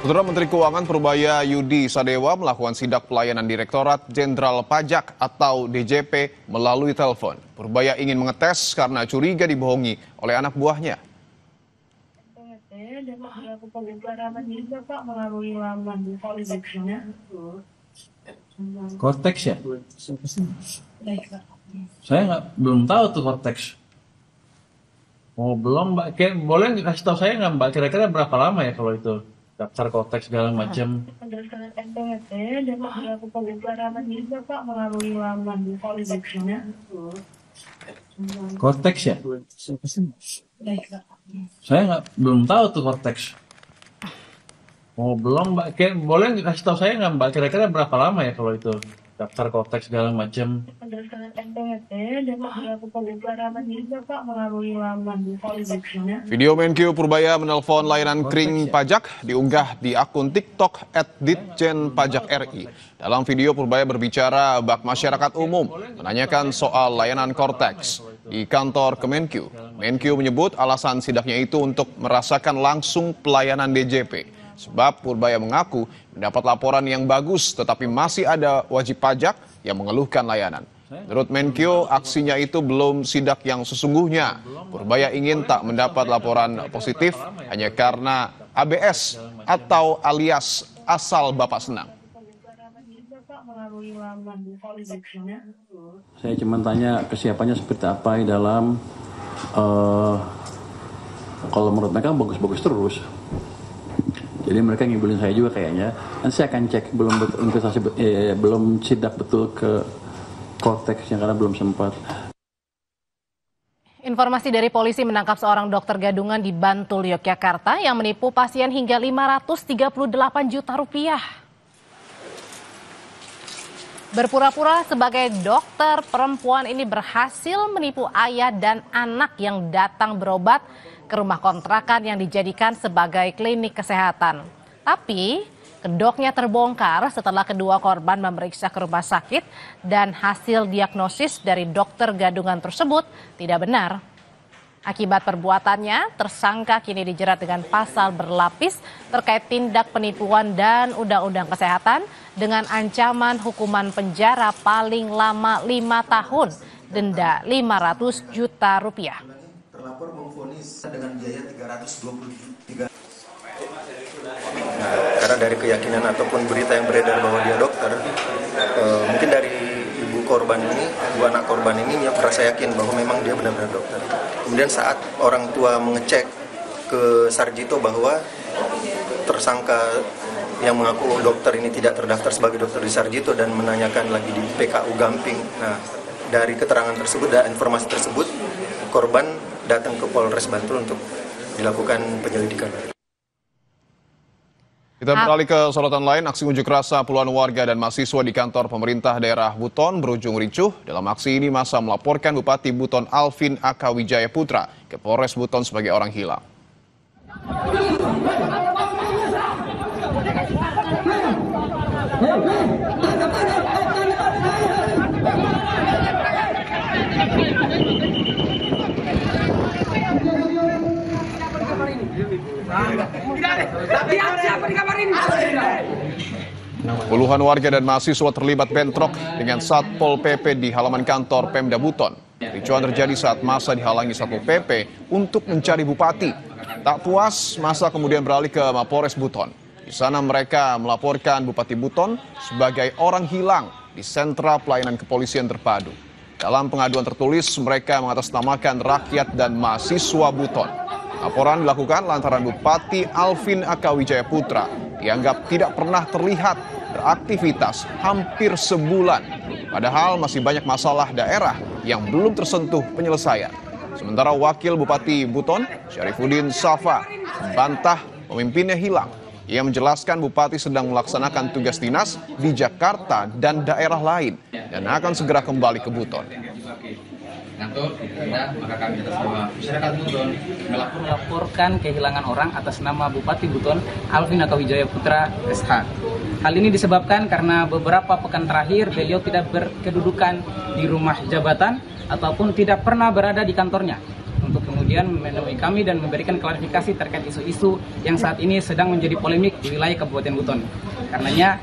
Saudara Menteri Keuangan Purbaya Yudi Sadewa melakukan sidak pelayanan Direktorat Jenderal Pajak atau DJP melalui telepon. Purbaya ingin mengetes karena curiga dibohongi oleh anak buahnya. Cortex ya? Saya belum tahu tuh Cortex. Oh belum Mbak, boleh kasih tahu saya nggak Mbak, kira-kira berapa lama ya kalau itu daftar Cortex segala macam? Pendaftaran NPWP dan melakukan pembayaran juga Pak melalui laman Cortex-nya. Cortex ya? Saya belum tahu tuh Cortex. Oh belum Mbak, boleh kasih tahu saya nggak Mbak, kira-kira berapa lama ya kalau itu daftar Cortex segala macam? Pendaftaran NPWP dan melakukan pembayaran juga Pak melalui laman Cortex-nya. Video Menkyu Purbaya menelpon layanan kring pajak diunggah di akun TikTok @ditjen pajak RI. Dalam video Purbaya berbicara bak masyarakat umum, menanyakan soal layanan Cortex di kantor Kemenkyu. Menkyu menyebut alasan sidaknya itu untuk merasakan langsung pelayanan DJP. Sebab Purbaya mengaku mendapat laporan yang bagus tetapi masih ada wajib pajak yang mengeluhkan layanan. Menurut Menkyu, aksinya itu belum sidak yang sesungguhnya. Purbaya ingin tak mendapat laporan positif hanya karena ABS atau alias asal Bapak Senang. Saya cuma tanya kesiapannya seperti apa di dalam, kalau menurut mereka bagus-bagus terus. Jadi mereka ngibulin saya juga kayaknya. Nanti saya akan cek, belum sidak betul ke Cortex-nya karena belum sempat. Informasi dari polisi menangkap seorang dokter gadungan di Bantul, Yogyakarta yang menipu pasien hingga 538 juta rupiah. Berpura-pura sebagai dokter, perempuan ini berhasil menipu ayah dan anak yang datang berobat ke rumah kontrakan yang dijadikan sebagai klinik kesehatan. Tapi kedoknya terbongkar setelah kedua korban memeriksa ke rumah sakit dan hasil diagnosis dari dokter gadungan tersebut tidak benar. Akibat perbuatannya, tersangka kini dijerat dengan pasal berlapis terkait tindak penipuan dan Undang-Undang Kesehatan dengan ancaman hukuman penjara paling lama 5 tahun, denda 500 juta rupiah. Terlapor memvonis dengan biaya 323. Karena dari keyakinan ataupun berita yang beredar bahwa dia dokter, mungkin dari ibu anak korban ini merasa yakin bahwa memang dia benar-benar dokter. Kemudian saat orang tua mengecek ke Sarjito bahwa tersangka yang mengaku dokter ini tidak terdaftar sebagai dokter di Sarjito dan menanyakan lagi di PKU Gamping. Nah, dari keterangan tersebut dan informasi tersebut, korban datang ke Polres Bantul untuk dilakukan penyelidikan. Kita beralih ke sorotan lain, aksi unjuk rasa puluhan warga dan mahasiswa di kantor pemerintah daerah Buton berujung ricuh. Dalam aksi ini massa melaporkan Bupati Buton Alvin Akawijaya Putra ke Polres Buton sebagai orang hilang. Puluhan warga dan mahasiswa terlibat bentrok dengan Satpol PP di halaman kantor Pemda Buton. Ricuan terjadi saat massa dihalangi Satpol PP untuk mencari bupati. Tak puas, massa kemudian beralih ke Mapores Buton. Di sana mereka melaporkan Bupati Buton sebagai orang hilang di sentra pelayanan kepolisian terpadu. Dalam pengaduan tertulis, mereka mengatasnamakan rakyat dan mahasiswa Buton. Laporan dilakukan lantaran Bupati Alvin Akawijaya Putra dianggap tidak pernah terlihat beraktivitas hampir sebulan. Padahal masih banyak masalah daerah yang belum tersentuh penyelesaian. Sementara Wakil Bupati Buton, Syarifuddin Safa, membantah pemimpinnya hilang. Ia menjelaskan Bupati sedang melaksanakan tugas dinas di Jakarta dan daerah lain dan akan segera kembali ke Buton. Maka kami atas nama masyarakat Buton melaporkan kehilangan orang atas nama Bupati Buton Alvin Akawijaya Putra SH. Hal ini disebabkan karena beberapa pekan terakhir beliau tidak berkedudukan di rumah jabatan ataupun tidak pernah berada di kantornya. Untuk kemudian kemudian menemui kami dan memberikan klarifikasi terkait isu-isu yang saat ini sedang menjadi polemik di wilayah Kabupaten Buton. Karenanya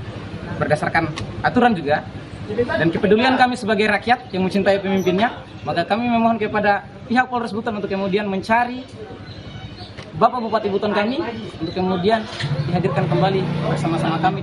berdasarkan aturan juga dan kepedulian kami sebagai rakyat yang mencintai pemimpinnya, maka kami memohon kepada pihak Polres Buton untuk kemudian mencari Bapak Bupati Buton kami untuk kemudian dihadirkan kembali bersama-sama kami.